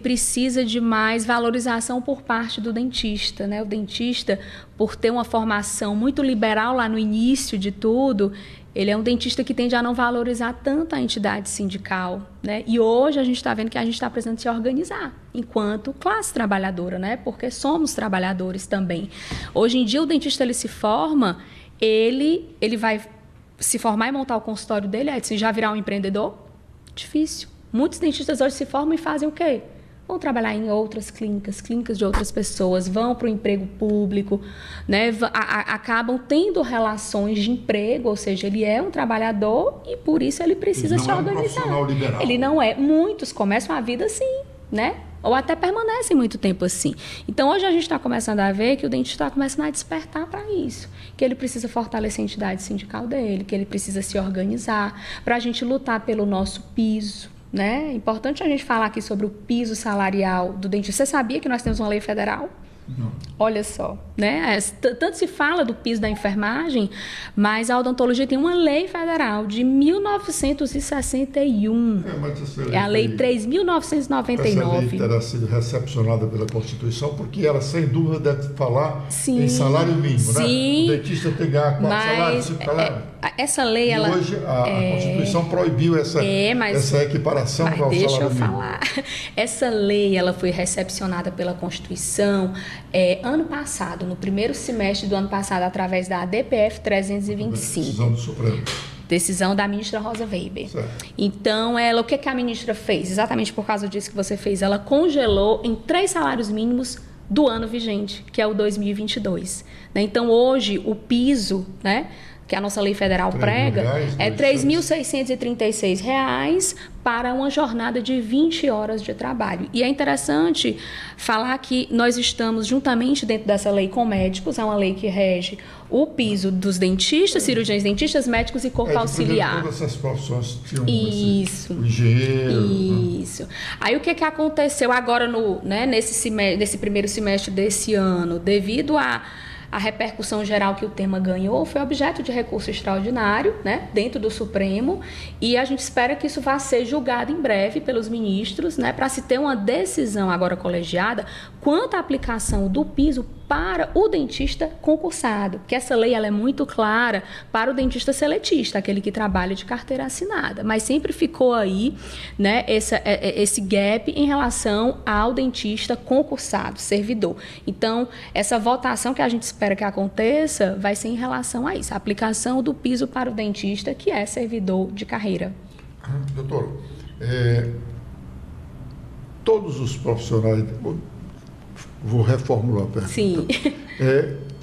S2: precisa de mais valorização por parte do dentista, né? O dentista, por ter uma formação muito liberal lá no início de tudo, ele é um dentista que tende a não valorizar tanto a entidade sindical, né? E hoje a gente está vendo que a gente está precisando se organizar enquanto classe trabalhadora, né? Porque somos trabalhadores também. Hoje em dia o dentista ele se forma, ele vai se formar e montar o consultório dele, Edson, já virar um empreendedor? Difícil. Muitos dentistas hoje se formam e fazem o quê? Vão trabalhar em outras clínicas de outras pessoas, vão para o emprego público, né? Acabam tendo relações de emprego, ou seja, ele é um trabalhador e por isso ele precisa se organizar.
S1: Ele não é um profissional liberal.
S2: Ele não é. Muitos começam a vida assim, né? Ou até permanecem muito tempo assim. Então, hoje a gente está começando a ver que o dentista está começando a despertar para isso. Que ele precisa fortalecer a entidade sindical dele, que ele precisa se organizar para a gente lutar pelo nosso piso. Né? É importante a gente falar aqui sobre o piso salarial do dentista. Você sabia que nós temos uma lei federal?
S1: Não.
S2: Olha só, né? Tanto se fala do piso da enfermagem, mas a odontologia tem uma lei federal de 1961. É a lei 3.999.
S1: Essa lei terá sido recepcionada pela Constituição, porque ela, sem dúvida, deve falar
S2: sim,
S1: em salário mínimo,
S2: sim,
S1: né? O dentista tem que ganhar 4 salários, 5 salários.
S2: Essa lei,
S1: e hoje a Constituição proibiu essa equiparação ao salário mínimo.
S2: Deixa eu falar. Essa lei, ela foi recepcionada pela Constituição ano passado, no primeiro semestre do ano passado, através da ADPF 325.
S1: Decisão do Supremo.
S2: Decisão da ministra Rosa Weber.
S1: Certo.
S2: Então, o que a ministra fez? Exatamente por causa disso que você fez. Ela congelou em 3 salários mínimos do ano vigente, que é o 2022. Né? Então, hoje, o piso, né, que a nossa lei federal prega, é R$ 3.636 para uma jornada de 20 horas de trabalho. E é interessante falar que nós estamos juntamente dentro dessa lei com médicos, é uma lei que rege o piso dos dentistas, cirurgiões dentistas, médicos e corpo auxiliar.
S1: Todas essas profissões tinham
S2: isso.
S1: Engenheiro.
S2: Isso. Aí o que aconteceu agora nesse primeiro semestre desse ano, devido a repercussão geral que o tema ganhou, foi objeto de recurso extraordinário, né, dentro do Supremo, e a gente espera que isso vá ser julgado em breve pelos ministros, né, para se ter uma decisão agora colegiada quanto à aplicação do piso para o dentista concursado, porque essa lei ela é muito clara para o dentista seletista, aquele que trabalha de carteira assinada, mas sempre ficou aí, né, esse gap em relação ao dentista concursado, servidor. Então, essa votação que a gente espera que aconteça vai ser em relação a isso, a aplicação do piso para o dentista que é servidor de carreira.
S1: Doutor, todos os profissionais... Vou reformular a pergunta.
S2: Sim.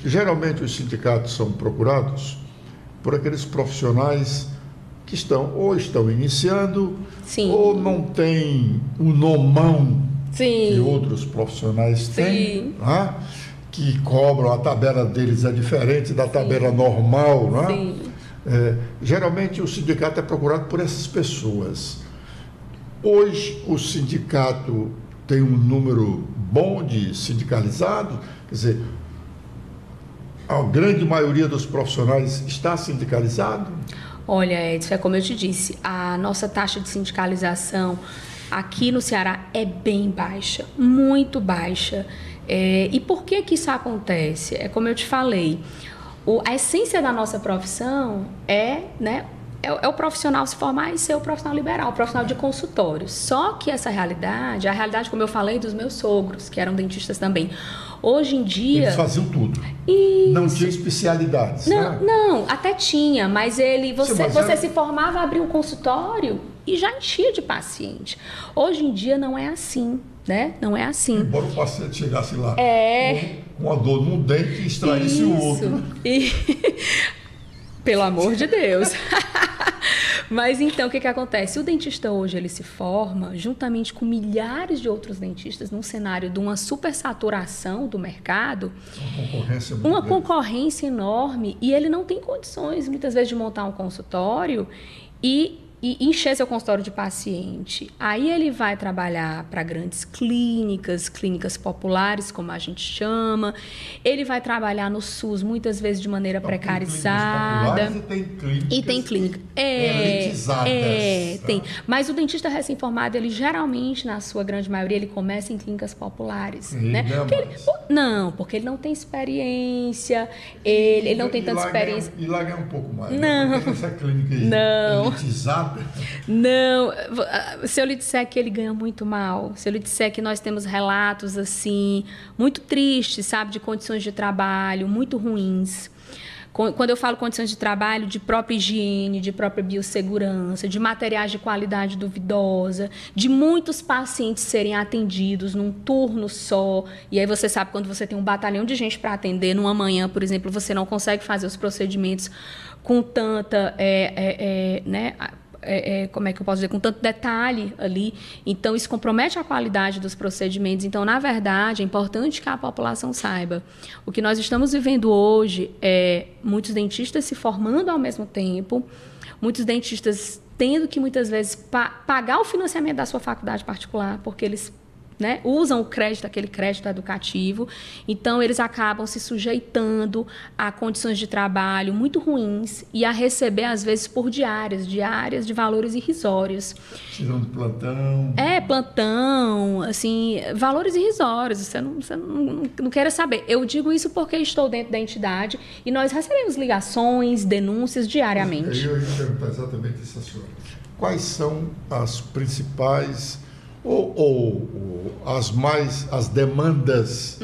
S1: Geralmente os sindicatos são procurados por aqueles profissionais que estão iniciando,
S2: sim,
S1: ou não têm o nomão,
S2: sim,
S1: que outros profissionais têm,
S2: sim,
S1: né? Que cobram, a tabela deles é diferente da tabela, sim, normal. Né?
S2: Sim.
S1: Geralmente o sindicato é procurado por essas pessoas. Hoje o sindicato tem um número bom de sindicalizados, quer dizer, a grande maioria dos profissionais está sindicalizado?
S2: Olha, Edson, é como eu te disse, a nossa taxa de sindicalização aqui no Ceará é bem baixa, muito baixa. E por que isso acontece? É como eu te falei, a essência da nossa profissão é o profissional se formar e ser o profissional liberal, o profissional de consultório. Só que essa realidade, a realidade, como eu falei, dos meus sogros, que eram dentistas também. Hoje em dia...
S1: Eles faziam tudo.
S2: Isso.
S1: Não tinha especialidades, né?
S2: Não, até tinha, mas você se formava, abria um consultório e já enchia de paciente. Hoje em dia não é assim, né? Não é assim.
S1: Embora o paciente chegasse lá com a dor num dente e extraísse o outro.
S2: Pelo amor de Deus. Mas então, o que acontece? O dentista hoje, ele se forma juntamente com milhares de outros dentistas num cenário de uma supersaturação do mercado. Uma concorrência enorme, e ele não tem condições, muitas vezes, de montar um consultório e e encher seu consultório de paciente. Aí ele vai trabalhar para grandes clínicas populares, como a gente chama. Ele vai trabalhar no SUS, muitas vezes de maneira precarizada.
S1: E tem clínica elitizadas.
S2: Tem. Mas o dentista recém-formado, ele geralmente, na sua grande maioria, ele começa em clínicas populares. Né? Porque ele não tem experiência, ele não tem tanta experiência.
S1: E lá ganha um pouco mais.
S2: Não.
S1: Essa clínica elitizada.
S2: Não, se eu lhe disser que ele ganha muito mal, se eu lhe disser que nós temos relatos assim, muito tristes, sabe, de condições de trabalho muito ruins. Quando eu falo condições de trabalho, de própria higiene, de própria biossegurança, de materiais de qualidade duvidosa, de muitos pacientes serem atendidos num turno só. E aí você sabe, quando você tem um batalhão de gente para atender, numa manhã, por exemplo, você não consegue fazer os procedimentos com tanta, como é que eu posso dizer, com tanto detalhe ali. Então, isso compromete a qualidade dos procedimentos. Então, na verdade, é importante que a população saiba. O que nós estamos vivendo hoje é muitos dentistas se formando ao mesmo tempo, muitos dentistas tendo que, muitas vezes, pagar o financiamento da sua faculdade particular, porque eles usam o crédito, aquele crédito educativo. Então, eles acabam se sujeitando a condições de trabalho muito ruins e a receber, às vezes, por diárias de valores irrisórios.
S1: Tirando plantão.
S2: Plantão, assim, valores irrisórios. Você não quer saber. Eu digo isso porque estou dentro da entidade e nós recebemos ligações, denúncias diariamente.
S1: Eu ia perguntar exatamente isso a senhora. Quais são as principais ou as demandas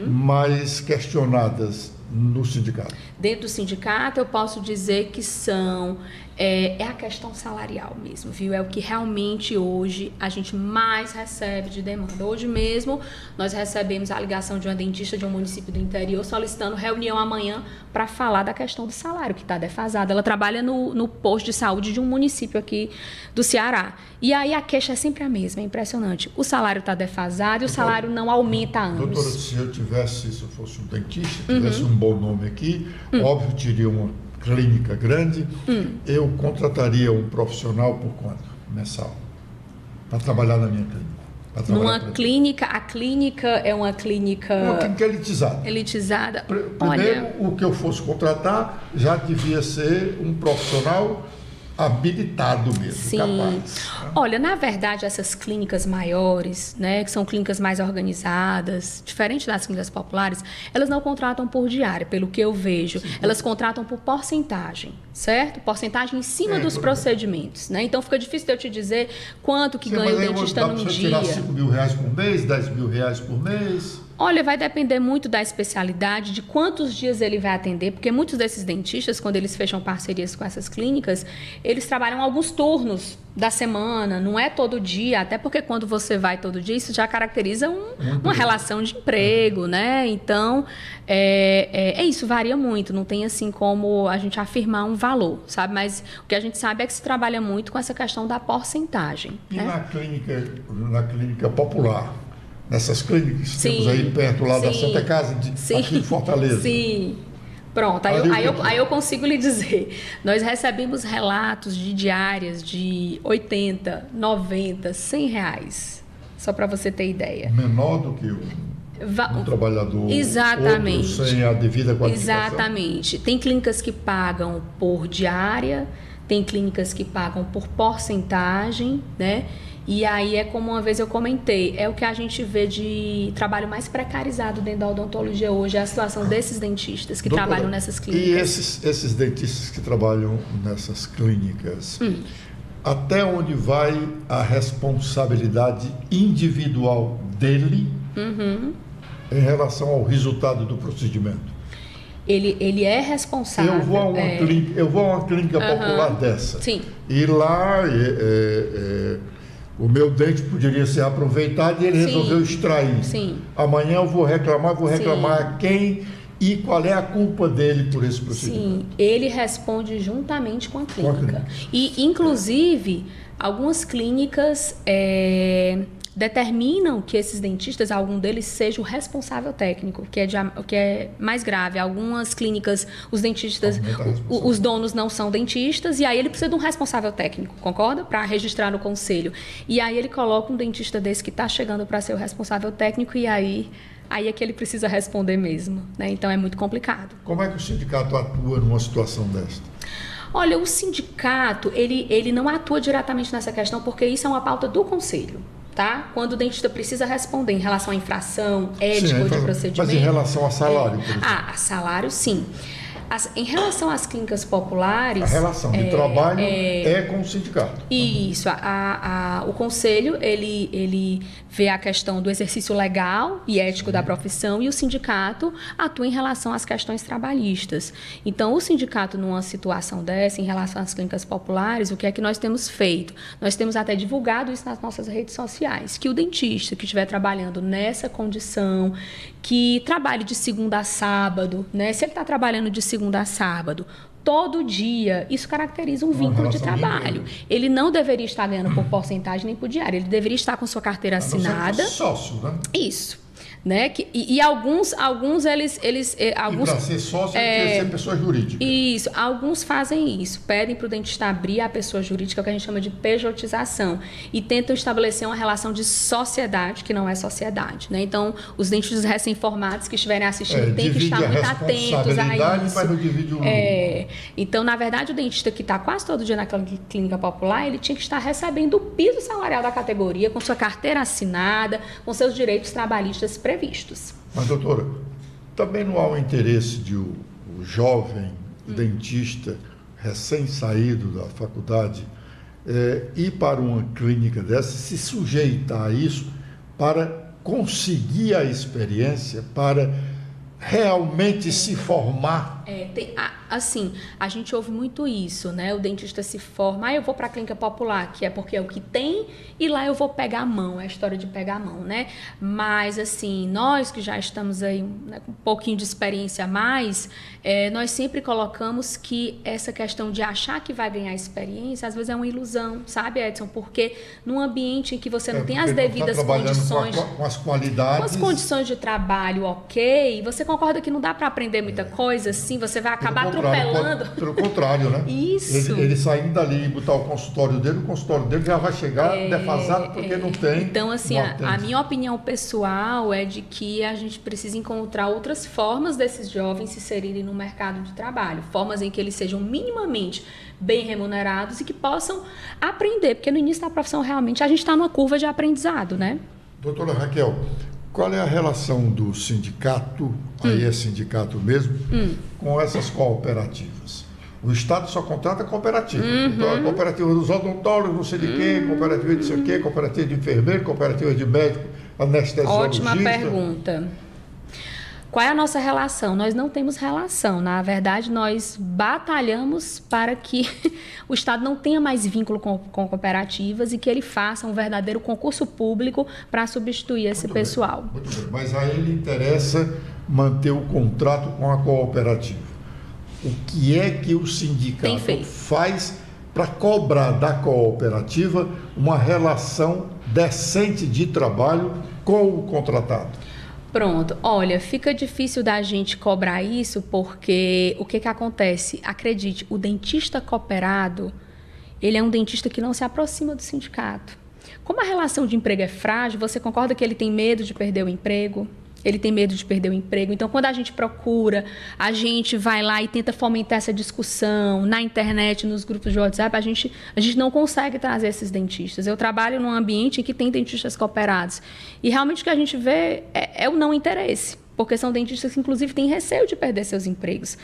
S1: mais questionadas no sindicato?
S2: Dentro do sindicato, eu posso dizer que são... É a questão salarial mesmo, viu? É o que realmente hoje a gente mais recebe de demanda. Hoje mesmo, nós recebemos a ligação de uma dentista de um município do interior solicitando reunião amanhã para falar da questão do salário, que está defasado. Ela trabalha no posto de saúde de um município aqui do Ceará. E aí a queixa é sempre a mesma, é impressionante. O salário está defasado e o salário não aumenta há anos.
S1: Doutora, se eu fosse um dentista, tivesse um bom nome aqui, óbvio, teria uma clínica grande, eu contrataria um profissional por quanto? Mensal? Para trabalhar na minha clínica.
S2: Numa clínica, a clínica é uma clínica...
S1: Uma clínica elitizada.
S2: Elitizada.
S1: Primeiro, o que eu fosse contratar já devia ser um profissional habilitado mesmo,
S2: sim,
S1: capaz.
S2: Olha, na verdade, essas clínicas maiores, que são clínicas mais organizadas, diferente das clínicas populares, elas não contratam por diária, pelo que eu vejo. Sim. Elas contratam por porcentagem, certo? Porcentagem em cima dos procedimentos, Então, fica difícil de eu te dizer quanto que ganha o dentista num dia.
S1: Tirar R$5.000 por mês, R$10.000 por mês...
S2: Olha, vai depender muito da especialidade, de quantos dias ele vai atender, porque muitos desses dentistas, quando eles fecham parcerias com essas clínicas, eles trabalham alguns turnos da semana, não é todo dia, até porque quando você vai todo dia, isso já caracteriza uma relação de emprego, Então, isso varia muito, não tem assim como a gente afirmar um valor, sabe? Mas o que a gente sabe é que se trabalha muito com essa questão da porcentagem.
S1: E na clínica popular? Nessas clínicas que
S2: sim,
S1: temos aí perto lá da
S2: sim,
S1: Santa Casa, aqui em Fortaleza.
S2: Sim, pronto. Aí eu consigo lhe dizer. Nós recebemos relatos de diárias de 80, 90, 100 reais. Só para você ter ideia.
S1: Menor do que o trabalhador.
S2: Exatamente.
S1: Outro sem a devida qualificação.
S2: Exatamente. Tem clínicas que pagam por diária, tem clínicas que pagam por porcentagem, E aí é como uma vez eu comentei, é o que a gente vê de trabalho mais precarizado dentro da odontologia hoje, é a situação desses dentistas que trabalham nessas clínicas.
S1: E esses dentistas que trabalham nessas clínicas, até onde vai a responsabilidade individual dele em relação ao resultado do procedimento?
S2: Ele é responsável.
S1: Eu vou a uma clínica popular dessa.
S2: Sim.
S1: E lá... o meu dente poderia ser aproveitado e ele resolveu extrair.
S2: Sim.
S1: Amanhã eu vou reclamar a quem e qual é a culpa dele por esse procedimento. Sim,
S2: ele responde juntamente com a clínica. E, inclusive, algumas clínicas determinam que esses dentistas, algum deles seja o responsável técnico, o que é mais grave. Algumas clínicas, os dentistas, os donos não são dentistas, e aí ele precisa de um responsável técnico, concorda? Para registrar no conselho. E aí ele coloca um dentista desse que está chegando para ser o responsável técnico, e aí é que ele precisa responder mesmo, né? Então é muito complicado.
S1: Como é que o sindicato atua numa situação desta?
S2: Olha, o sindicato, ele não atua diretamente nessa questão, porque isso é uma pauta do conselho, tá? Quando o dentista precisa responder em relação à infração, ética ou de procedimento.
S1: Mas em relação a salário, por exemplo?
S2: A salário, sim. Em relação às clínicas populares...
S1: A relação de trabalho é com o sindicato.
S2: Isso. O conselho, ele vê a questão do exercício legal e ético da profissão, e o sindicato atua em relação às questões trabalhistas. Então, o sindicato, numa situação dessa, em relação às clínicas populares, o que é que nós temos feito? Nós temos até divulgado isso nas nossas redes sociais, que o dentista que estiver trabalhando nessa condição, que trabalhe de segunda a sábado, né? Se ele está trabalhando de segunda a sábado, todo dia, isso caracteriza um vínculo de trabalho. Ele não deveria estar ganhando por porcentagem nem por diário, ele deveria estar com sua carteira assinada.
S1: Sócio, né?
S2: Isso. Né? E alguns eles alguns,
S1: e para ser sócio tem que ser pessoa jurídica.
S2: Isso, alguns fazem isso, pedem para o dentista abrir a pessoa jurídica, que a gente chama de pejotização, e tentam estabelecer uma relação de sociedade, que não é sociedade, né? Então, os dentistas recém-formados que estiverem assistindo têm que estar muito atentos a isso.
S1: Mas não divide o...
S2: Então, na verdade, o dentista que está quase todo dia naquela clínica popular, ele tinha que estar recebendo o piso salarial da categoria, com sua carteira assinada, com seus direitos trabalhistas previstos.
S1: Mas, doutora, também não há o interesse de o jovem dentista recém-saído da faculdade ir para uma clínica dessa, se sujeitar a isso para conseguir a experiência, para realmente se formar?
S2: Assim, a gente ouve muito isso, né? O dentista se forma, eu vou para a clínica popular, que é porque é o que tem, e lá eu vou pegar a mão, é a história de pegar a mão, né? Mas, assim, nós que já estamos aí, né, com um pouquinho de experiência a mais, nós sempre colocamos que essa questão de achar que vai ganhar experiência, às vezes é uma ilusão, sabe, Edson? Porque num ambiente em que você não tem as devidas condições...
S1: Com as qualidades...
S2: Com as condições de trabalho, ok, você concorda que não dá para aprender muita coisa, assim, você vai acabar atropelando.
S1: Pelo contrário, né?
S2: Isso.
S1: Ele saindo dali e botar o consultório dele já vai chegar defasado porque não tem.
S2: Então, assim, a minha opinião pessoal é de que a gente precisa encontrar outras formas desses jovens se inserirem no mercado de trabalho. Formas em que eles sejam minimamente bem remunerados e que possam aprender, porque no início da profissão realmente a gente está numa curva de aprendizado, né?
S1: Doutora Raquel, qual é a relação do sindicato, aí é sindicato mesmo, com essas cooperativas? O Estado só contrata cooperativa. Então, a cooperativa dos odontólogos, não sei de quê, cooperativa de sei o quê, cooperativa de enfermeiro, cooperativa de médico, anestesiologista.
S2: Ótima pergunta. Qual é a nossa relação? Nós não temos relação. Na verdade, nós batalhamos para que o Estado não tenha mais vínculo com cooperativas e que ele faça um verdadeiro concurso público para substituir esse pessoal.
S1: Muito bem. Mas a ele interessa manter o contrato com a cooperativa. O que é que o sindicato faz para cobrar da cooperativa uma relação decente de trabalho com o contratado?
S2: Pronto, olha, fica difícil da gente cobrar isso porque o que acontece? Acredite, o dentista cooperado, ele é um dentista que não se aproxima do sindicato. Como a relação de emprego é frágil, você concorda que ele tem medo de perder o emprego? Ele tem medo de perder o emprego. Então, quando a gente procura, a gente vai lá e tenta fomentar essa discussão na internet, nos grupos de WhatsApp, a gente não consegue trazer esses dentistas. Eu trabalho num ambiente em que tem dentistas cooperados. E realmente o que a gente vê é o não interesse. Porque são dentistas que, inclusive, têm receio de perder seus empregos.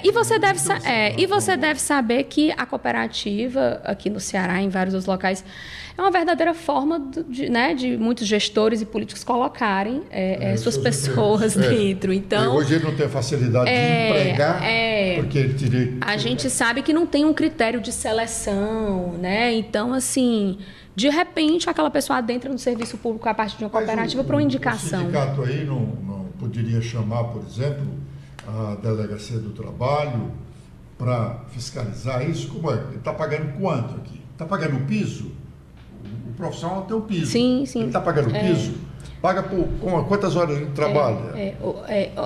S2: E você deve saber que a cooperativa, aqui no Ceará, em vários outros locais, é uma verdadeira forma de muitos gestores e políticos colocarem suas pessoas dentro. Então,
S1: hoje ele não tem facilidade de empregar, porque ele teria...
S2: A gente sabe que não tem um critério de seleção, né? Então, assim... De repente, aquela pessoa adentra no serviço público a partir de uma cooperativa por uma indicação.
S1: O sindicato aí não poderia chamar, por exemplo, a Delegacia do Trabalho para fiscalizar isso? Como é? Ele está pagando quanto aqui? Está pagando o piso? profissional tem um piso.
S2: Sim, sim.
S1: Ele está pagando o piso? Paga com quantas horas ele trabalha?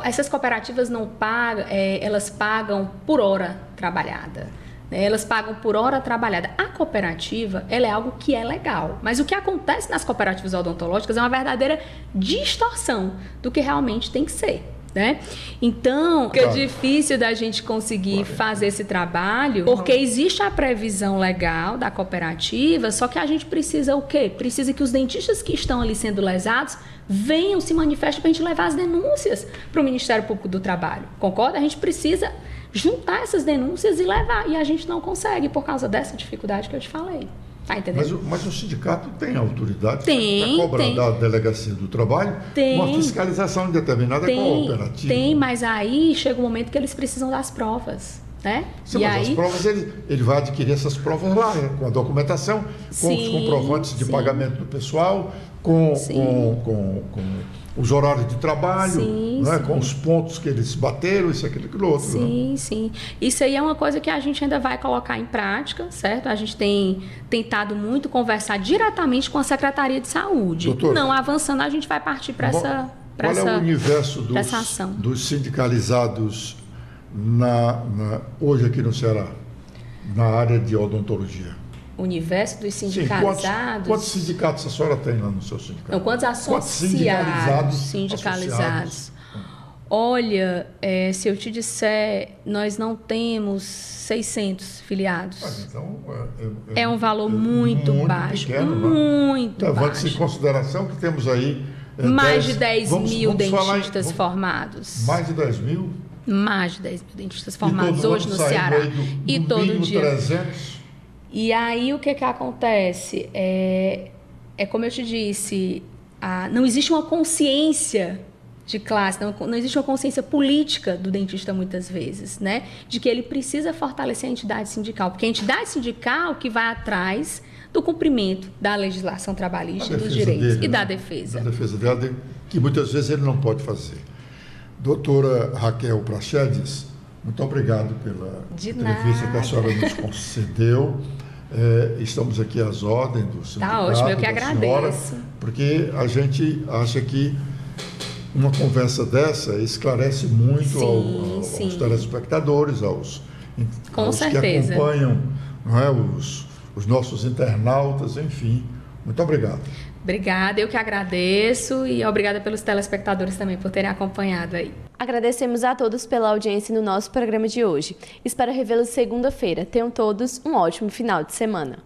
S2: Essas cooperativas não pagam, elas pagam por hora trabalhada. Elas pagam por hora trabalhada. A cooperativa, ela é algo que é legal. Mas o que acontece nas cooperativas odontológicas é uma verdadeira distorção do que realmente tem que ser. Né? Então, é difícil da gente conseguir fazer esse trabalho, porque existe a previsão legal da cooperativa, só que a gente precisa o quê? Precisa que os dentistas que estão ali sendo lesados venham, se manifestem para a gente levar as denúncias para o Ministério Público do Trabalho. Concorda? A gente precisa juntar essas denúncias e levar. E a gente não consegue por causa dessa dificuldade que eu te falei. Tá entendendo?
S1: Mas o sindicato tem autoridade para cobrar da Delegacia do Trabalho uma fiscalização determinada cooperativa.
S2: Tem, mas aí chega um momento que eles precisam das provas. Né?
S1: Sim, mas as provas, ele vai adquirir essas provas lá, com a documentação, com os comprovantes de pagamento do pessoal, com os horários de trabalho, né? Com os pontos que eles bateram, isso, aquilo, outro.
S2: Sim, né? Sim. Isso aí é uma coisa que a gente ainda vai colocar em prática, certo? A gente tem tentado muito conversar diretamente com a Secretaria de Saúde.
S1: Doutora,
S2: não avançando, a gente vai partir para essa
S1: qual é o universo dos sindicalizados hoje aqui no Ceará, na área de odontologia?
S2: Universo dos sindicalizados.
S1: Sim, quantos sindicatos a senhora tem lá no seu sindicato?
S2: Não, quantos sindicalizados? Olha, se eu te disser, nós não temos 600 filiados.
S1: Então,
S2: é um valor muito baixo.
S1: Pequeno,
S2: muito baixo.
S1: Levando-se em consideração que temos aí
S2: mais de 10 mil dentistas formados.
S1: Mais de 10 mil?
S2: Mais de 10 mil dentistas formados hoje no Ceará. E todo dia. 300. E aí o que acontece? É como eu te disse, não existe uma consciência de classe, não existe uma consciência política do dentista muitas vezes, né? De que ele precisa fortalecer a entidade sindical, porque a entidade sindical que vai atrás do cumprimento da legislação trabalhista, dos direitos dele, da defesa.
S1: Da defesa dela, que muitas vezes ele não pode fazer. Doutora Raquel Praxedes, muito obrigado pela entrevista que a senhora nos concedeu. Estamos aqui às ordens do sindicato.
S2: Tá ótimo, eu que agradeço.
S1: Senhora, porque a gente acha que uma conversa dessa esclarece muito aos telespectadores, aos que acompanham, não é, os nossos internautas, enfim. Muito obrigado.
S2: Obrigada, eu que agradeço e obrigada pelos telespectadores também por terem acompanhado aí.
S3: Agradecemos a todos pela audiência no nosso programa de hoje. Espero revê-los segunda-feira. Tenham todos um ótimo final de semana.